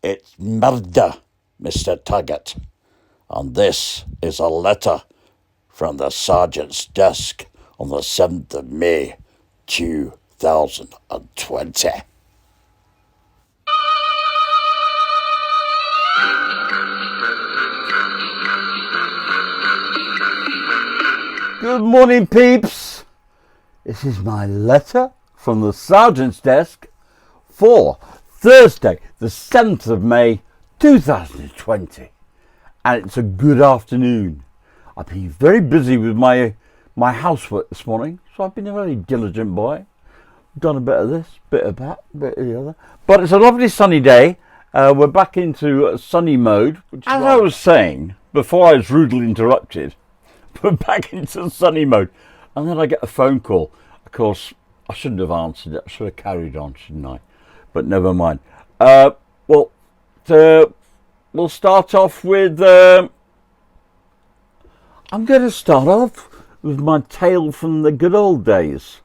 It's murder, Mr. Taggart. And this is a letter from the sergeant's desk on the 7th of May, 2020. Good morning, peeps. This is my letter from the sergeant's desk for Thursday, the 7th of May, 2020. And it's a good afternoon. I've been very busy with my housework this morning, so I've been a very diligent boy. Done a bit of this, bit of that, bit of the other. But it's a lovely sunny day. We're back into sunny mode. As I was saying, before I was rudely interrupted, we're back into sunny mode. And then I get a phone call. Of course, I shouldn't have answered it. I should have carried on, shouldn't I? But never mind. We'll start off with... I'm going to start off with my tale from the good old days.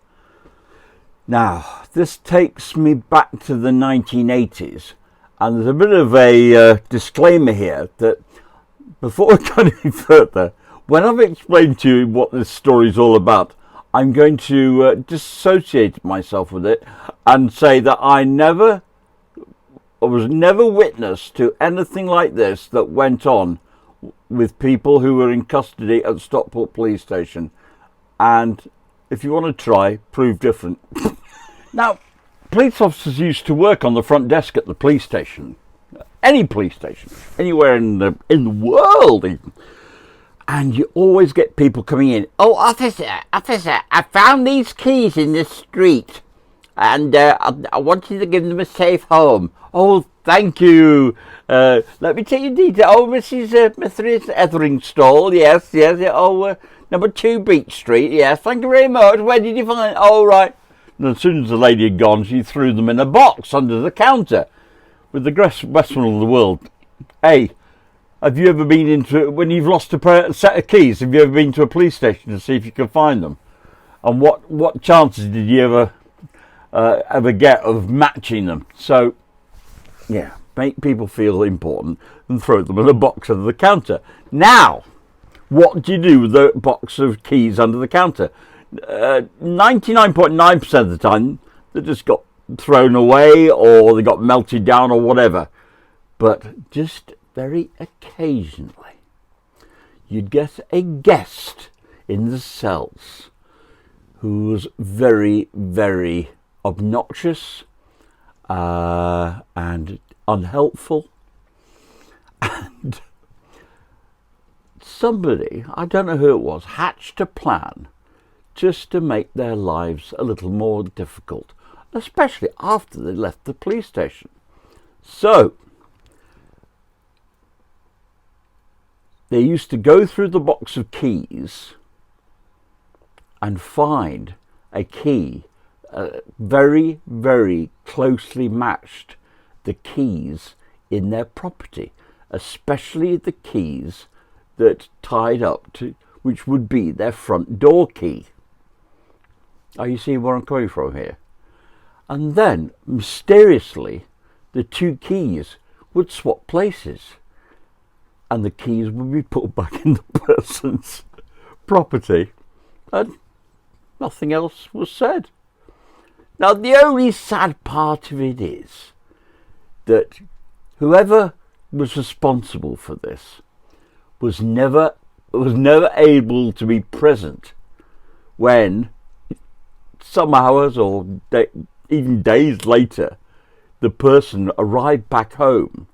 Now, this takes me back to the 1980s. And there's a bit of a disclaimer here that before I go any further, when I've explained to you what this story is all about, I'm going to dissociate myself with it and say that I was never witness to anything like this that went on with people who were in custody at Stockport Police Station. And if you want to try, prove different. Now, police officers used to work on the front desk at the police station. Any police station, anywhere in the world even. And you always get people coming in. Oh, officer, I found these keys in the street. And I wanted to give them a safe home. Oh, thank you. Let me take your details. Oh, Mrs. Etheringstall. Yes. Oh, number 2 Beach Street. Yes, thank you very much. Where did you find it? Oh, right. And as soon as the lady had gone, she threw them in a box under the counter. With the best one of the world. Hey, have you ever been into, when you've lost a set of keys, have you ever been to a police station to see if you can find them? And what chances did you ever get of matching them? So, yeah, make people feel important and throw them in a box under the counter. Now, what do you do with the box of keys under the counter? 99.9% of the time, they just got thrown away or they got melted down or whatever. But just very occasionally, you'd get a guest in the cells who was very, very obnoxious and unhelpful. And somebody, I don't know who it was, hatched a plan just to make their lives a little more difficult, especially after they left the police station. So, they used to go through the box of keys and find a key very, very closely matched the keys in their property, especially the keys that tied up to, which would be their front door key. Are you seeing where I'm coming from here? And then, mysteriously, the 2 keys would swap places. And the keys would be put back in the person's property. And nothing else was said. Now, the only sad part of it is that whoever was responsible for this was never able to be present when some hours or even days later, the person arrived back home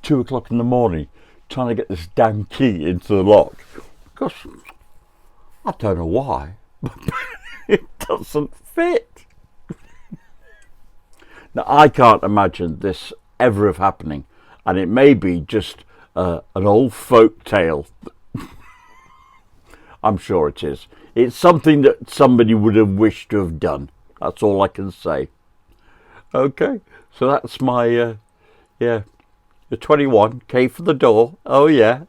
2 o'clock in the morning trying to get this damn key into the lock. Because I don't know why, but it doesn't fit. Now, I can't imagine this ever of happening, and it may be just an old folk tale. I'm sure it is. It's something that somebody would have wished to have done. That's all I can say. Okay, so that's my, the 21, K for the door. Oh, yeah.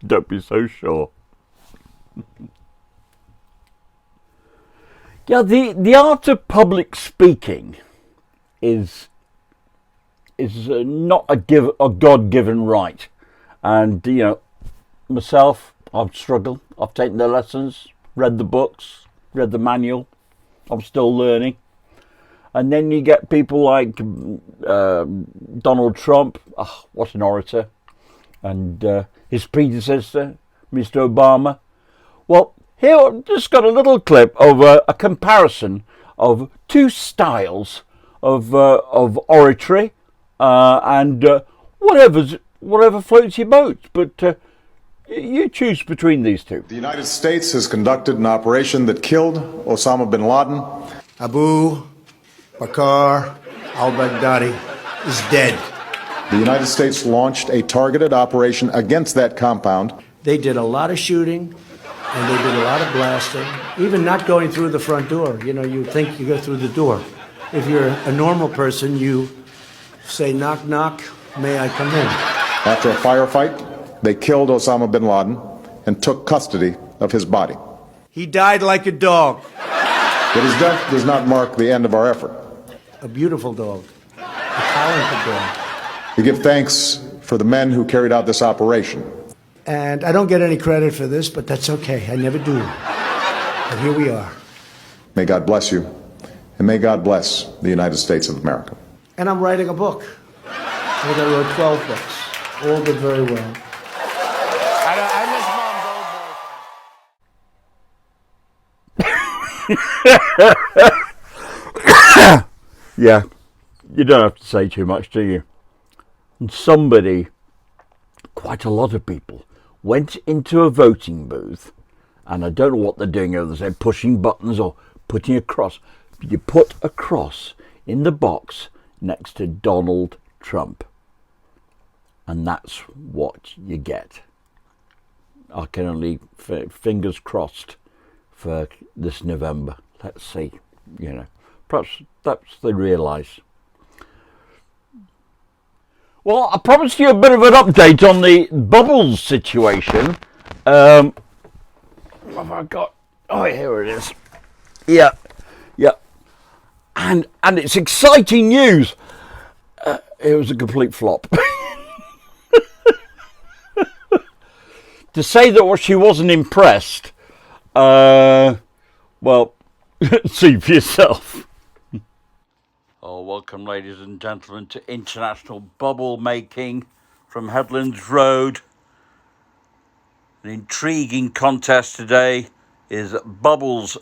Don't be so sure. Yeah, the art of public speaking is not a God-given right. And, you know, myself, I've struggled. I've taken the lessons, read the books, read the manual. I'm still learning. And then you get people like Donald Trump. Oh, what an orator. And his predecessor, Mr. Obama. Well, here I've just got a little clip of a comparison of two styles of oratory and whatever floats your boat. But you choose between these two. The United States has conducted an operation that killed Osama bin Laden. Abu Bakr al-Baghdadi is dead. The United States launched a targeted operation against that compound. They did a lot of shooting, and they did a lot of blasting, even not going through the front door. You know, you think you go through the door. If you're a normal person, you say, knock, knock, may I come in? After a firefight, they killed Osama bin Laden and took custody of his body. He died like a dog. But his death does not mark the end of our effort. A beautiful dog. A talented dog. We give thanks for the men who carried out this operation. And I don't get any credit for this, but that's okay. I never do. But here we are. May God bless you, and may God bless the United States of America. And I'm writing a book. I think I wrote 12 books. All did very well. I miss Mom's old boyfriend. Yeah, you don't have to say too much, do you? And somebody, quite a lot of people, went into a voting booth, and I don't know what they're doing over there, pushing buttons or putting a cross. You put a cross in the box next to Donald Trump, and that's what you get. I can only fingers crossed for this November. Let's see, you know, perhaps they realise. Well, I promised you a bit of an update on the bubbles situation. What have I got? Oh, here it is. Yeah. And it's exciting news. It was a complete flop. To say that she wasn't impressed, well, see for yourself. Oh, welcome, ladies and gentlemen, to international bubble making from Headlands Road. An intriguing contest today is bubbles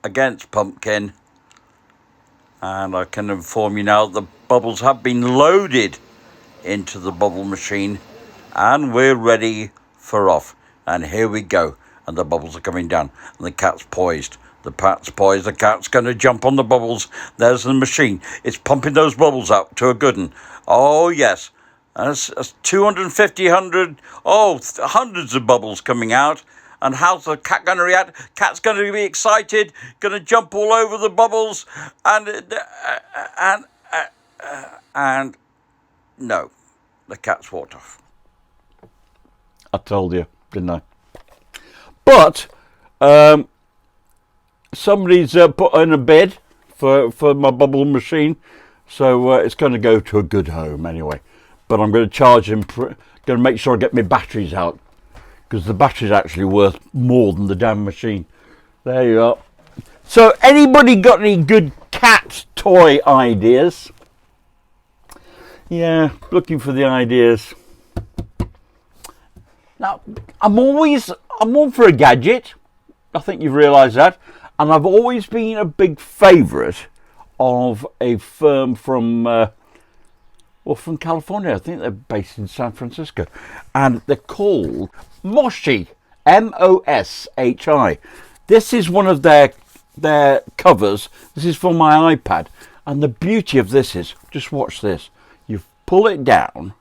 against pumpkin. And I can inform you now that the bubbles have been loaded into the bubble machine. And we're ready for off. And here we go. And the bubbles are coming down. And the cat's poised. The cat's poised. The cat's going to jump on the bubbles. There's the machine. It's pumping those bubbles out to a good one. Oh, yes. And it's 250, 100, hundreds of bubbles coming out. And how's the cat going to react? Cat's going to be excited, going to jump all over the bubbles, and no, the cat's walked off. I told you, didn't I? But somebody's put in a bid for my bubble machine, so it's going to go to a good home anyway. But I'm going to charge him, going to make sure I get my batteries out, because the battery's actually worth more than the damn machine. There you are. So, anybody got any good cat toy ideas? Yeah, looking for the ideas. Now, I'm on for a gadget. I think you've realised that. And I've always been a big favourite of a firm from California. I think they're based in San Francisco. And they're called MOSHI. MOSHI. This is one of their covers. This is for my iPad. And the beauty of this is, just watch this. You pull it down,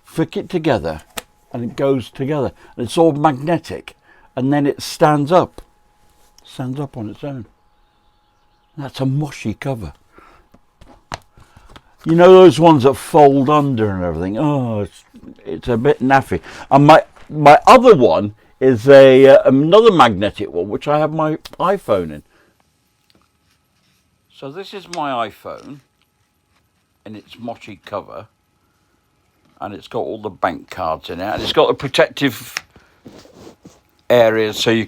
flick it together, and it goes together. And it's all magnetic. And then it stands up. Stands up on its own. That's a MOSHI cover. You know those ones that fold under and everything? Oh, it's a bit naffy. And my other one is another magnetic one, which I have my iPhone in. So this is my iPhone, in its MOSHI cover, and it's got all the bank cards in it, and it's got the protective areas so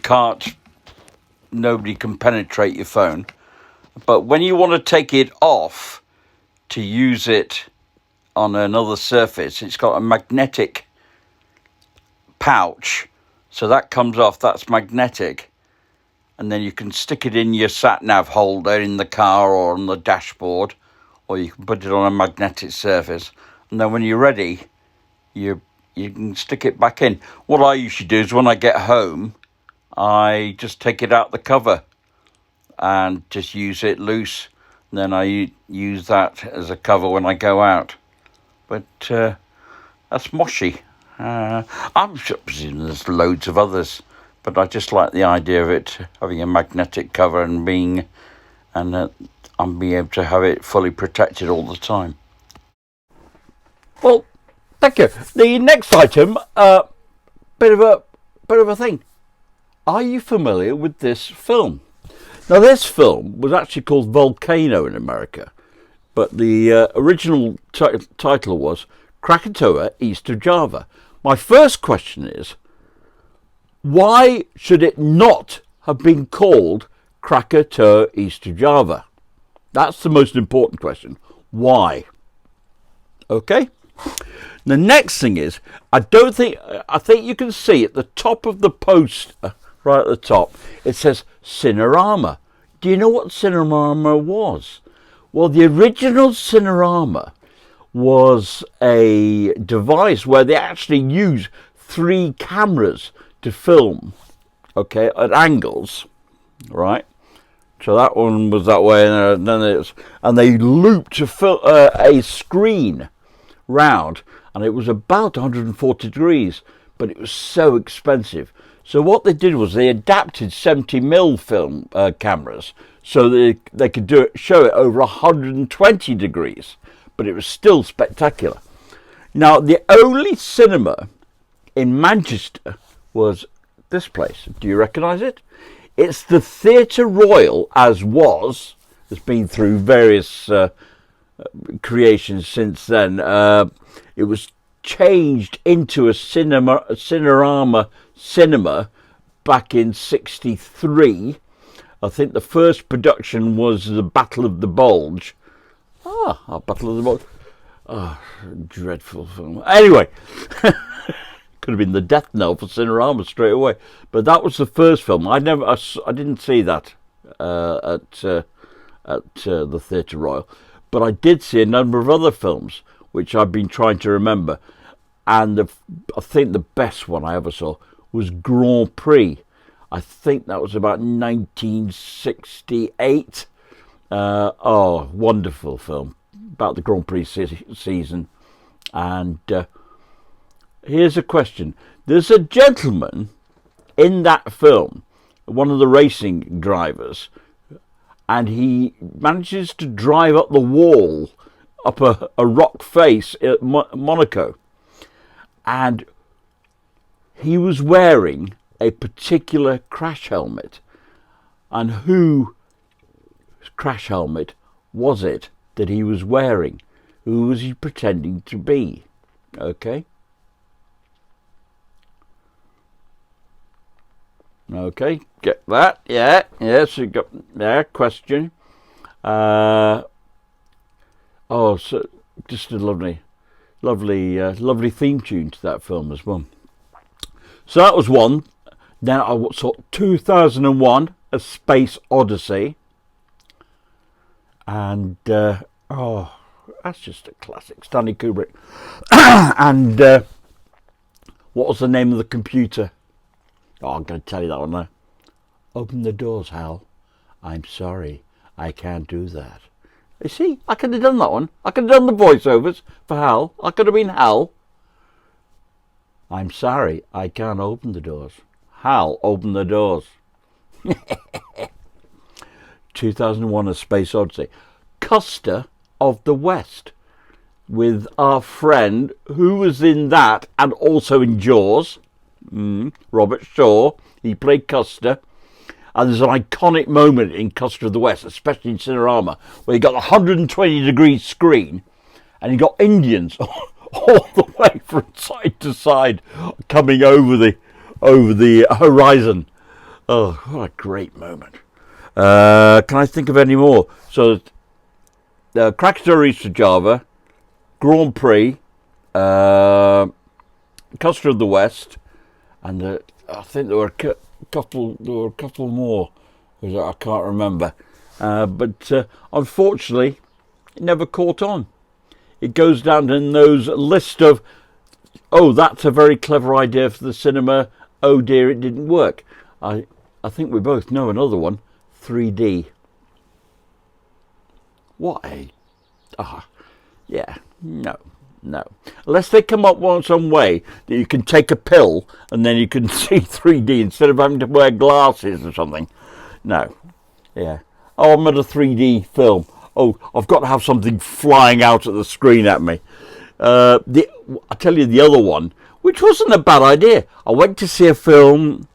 nobody can penetrate your phone. But when you want to take it off to use it on another surface, it's got a magnetic pouch, so that comes off, that's magnetic, and then you can stick it in your sat-nav holder in the car or on the dashboard, or you can put it on a magnetic surface, and then when you're ready, you can stick it back in. What I usually do is when I get home, I just take it out the cover and just use it loose, and then I use that as a cover when I go out. But that's MOSHI. I'm presuming there's loads of others, but I just like the idea of it having a magnetic cover and being able to have it fully protected all the time. Well, thank you. The next item, bit of a thing. Are you familiar with this film? Now, this film was actually called Volcano in America, but the original title was Krakatoa, East of Java. My first question is, why should it not have been called Krakatoa, East of Java? That's the most important question. Why? Okay? The next thing is, I think you can see at the top of the poster, right at the top, it says Cinerama. Do you know what Cinerama was? Well, the original Cinerama was a device where they actually used 3 cameras to film, okay, at angles, right? So that one was that way, and they looped a screen round, and it was about 140 degrees, but it was so expensive. So what they did was they adapted 70mm film cameras so they could show it over 120 degrees, but it was still spectacular. Now, the only cinema in Manchester was this place. Do you recognise it? It's the Theatre Royal, as was. It's been through various creations since then. It was changed into a Cinerama cinema back in '63. I think the first production was the Battle of the Bulge. Battle of the Bulge. Dreadful film. Anyway, could have been the death knell for Cinerama straight away. But that was the first film. I didn't see that at the Theatre Royal, but I did see a number of other films which I've been trying to remember. And I think the best one I ever saw was Grand Prix. I think that was about 1968. Wonderful film about the Grand Prix season. And here's a question. There's a gentleman in that film, one of the racing drivers, and he manages to drive up the wall, up a rock face at Monaco. And he was wearing a particular crash helmet. And whose crash helmet was it that he was wearing? Who was he pretending to be? Okay. Okay, get that? Yeah, yes, you got question. So just a lovely theme tune to that film as well. So that was one. Then I saw 2001: A Space Odyssey, and that's just a classic, Stanley Kubrick. And what was the name of the computer? I'm going to tell you that one now. Open the doors, Hal. I'm sorry, I can't do that. You see, I could have done that one. I could have done the voiceovers for Hal. I could have been Hal. I'm sorry, I can't open the doors. Hal, open the doors. 2001: A Space Odyssey. Custer of the West, with our friend who was in that and also in Jaws, Robert Shaw. He played Custer. And there's an iconic moment in Custer of the West, especially in Cinerama, where you got a 120 degree screen, and you got Indians all the way from side to side coming over the horizon. Oh, what a great moment. Can I think of any more? So, Krakatoa East of Java, Grand Prix, Custer of the West, and I think there were a couple more that I can't remember. But unfortunately, it never caught on. It goes down in those list of, oh, that's a very clever idea for the cinema. Oh dear, it didn't work. I think we both know another one, 3D. What a... yeah, no. Unless they come up with some way that you can take a pill and then you can see 3D instead of having to wear glasses or something. No. Yeah. Oh, I'm at a 3D film. Oh, I've got to have something flying out at the screen at me. I'll tell you the other one, which wasn't a bad idea. I went to see a film,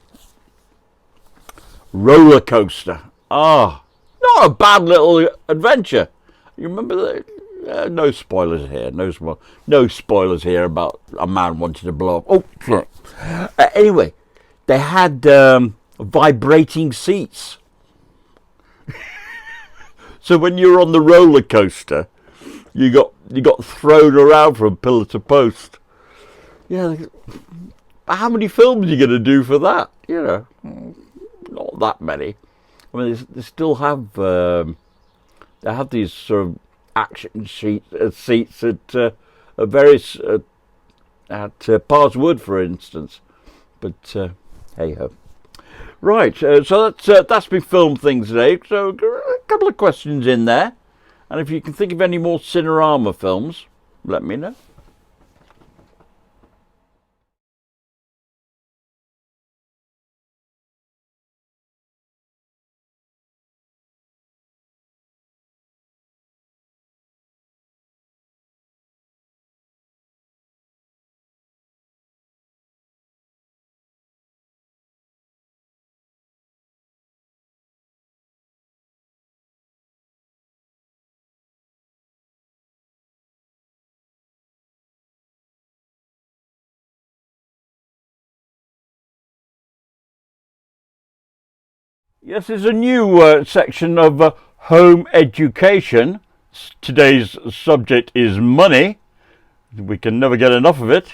Roller Coaster. Not a bad little adventure. You remember that? No spoilers here. No spoilers here about a man wanting to blow up. Oh, sorry. Anyway, they had vibrating seats. So when you were on the roller coaster, you got thrown around from pillar to post. Yeah, how many films are you going to do for that? You know, not that many. I mean, they still have they have these sort of action seats at various at Parswood, for instance. But hey ho. Right, so that's been film things today. So a couple of questions in there, and if you can think of any more Cinerama films, let me know. Yes, there's a new section of home education. Today's subject is money. We can never get enough of it.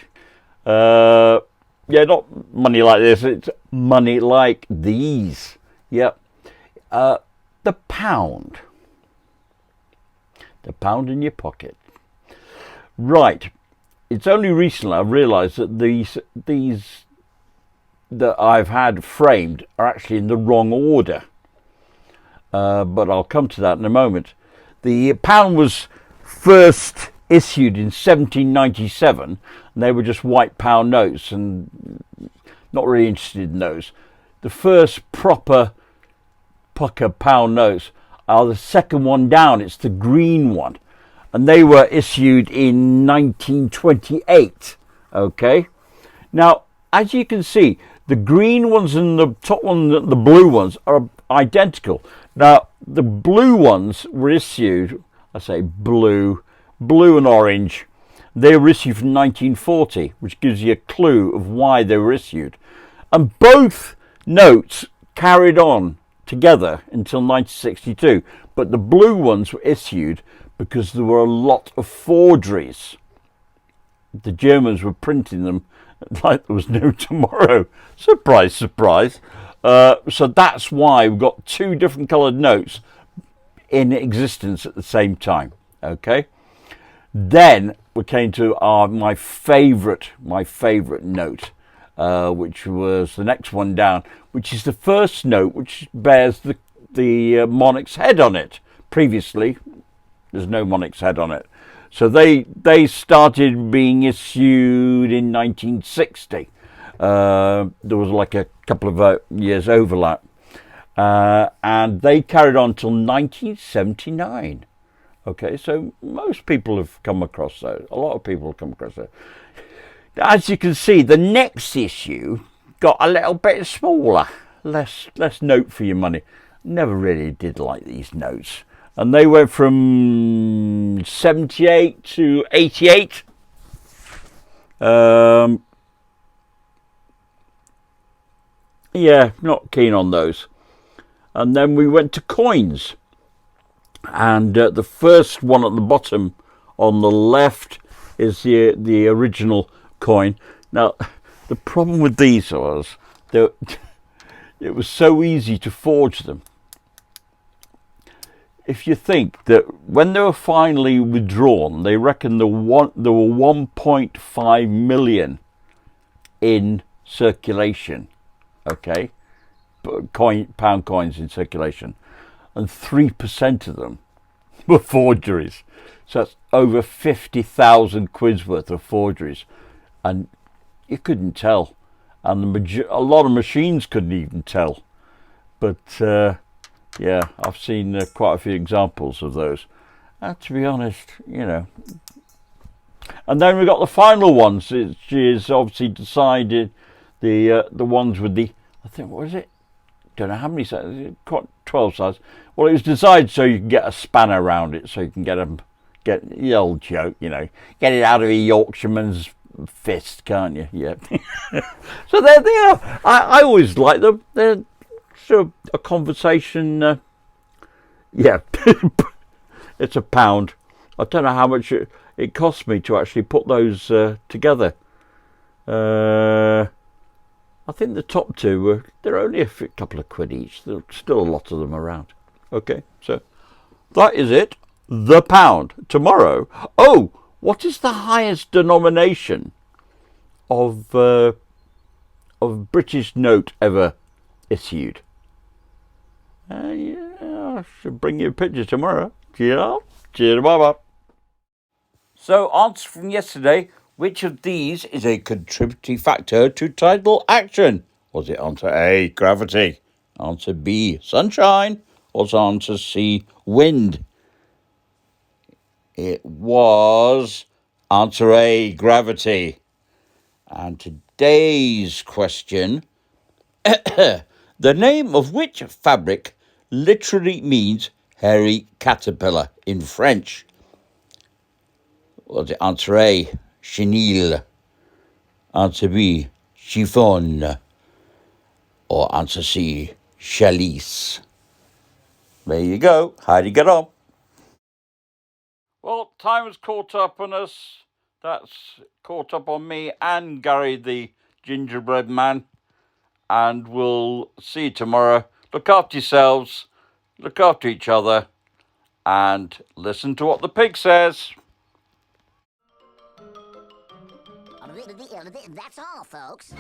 Yeah, not money like this, it's money like these. Yep. The pound. The pound in your pocket. Right. It's only recently I've realised that these that I've had framed are actually in the wrong order. But I'll come to that in a moment. The pound was first issued in 1797, and they were just white pound notes, and not really interested in those. The first proper pucker pound notes are the second one down. It's the green one, and they were issued in 1928. Okay, now as you can see, the green ones and the top one, the blue ones, are identical. Now, the blue ones were issued, I say blue and orange. They were issued from 1940, which gives you a clue of why they were issued. And both notes carried on together until 1962. But the blue ones were issued because there were a lot of forgeries. The Germans were printing them like there was no tomorrow. Surprise, surprise. So that's why we've got two different coloured notes in existence at the same time. Okay. Then we came to my favourite note, which was the next one down, which is the first note, which bears the monarch's head on it. Previously, there's no monarch's head on it. So they started being issued in 1960. There was like a couple of years overlap. And they carried on till 1979. Okay, so most people have come across those. A lot of people have come across those. As you can see, the next issue got a little bit smaller. Less note for your money. Never really did like these notes. And they went from 78 to 88. Yeah, not keen on those. And then we went to coins. And the first one at the bottom on the left is the original coin. Now, the problem with these was that it was so easy to forge them. If you think that when they were finally withdrawn, they reckon there were 1.5 million in circulation, okay, pound coins in circulation, and 3% of them were forgeries. So that's over 50,000 quid's worth of forgeries, and you couldn't tell, and a lot of machines couldn't even tell. But yeah, I've seen quite a few examples of those. To be honest, you know. And then we got the final ones. She has obviously decided the ones with the, I think, what is it? Don't know how many sizes. 12 size. Well, it was designed so you can get a spanner around it, so you can get the old joke, you know, get it out of a Yorkshireman's fist, can't you? Yeah. So there they are. I always like them. They're sort of a conversation. Yeah, it's £1. I don't know how much it cost me to actually put those together. I think the top two they're only a couple of quid each. There's still a lot of them around. Okay, so that is it. The pound. Tomorrow. Oh, what is the highest denomination of British note ever issued? Yeah, I should bring you a picture tomorrow. Cheers, bye. So, answer from yesterday. Which of these is a contributory factor to tidal action? Was it answer A, gravity? Answer B, sunshine? Or was answer C, wind? It was answer A, gravity. And today's question, the name of which fabric literally means hairy caterpillar in French? Was it answer A, chenille? Answer B, chiffon? Or answer C, challis? There you go. How'd you get on? Well, time has caught up on us. That's caught up on me and Gary the gingerbread man. And we'll see you tomorrow. Look after yourselves. Look after each other. And listen to what the pig says. That's all, folks.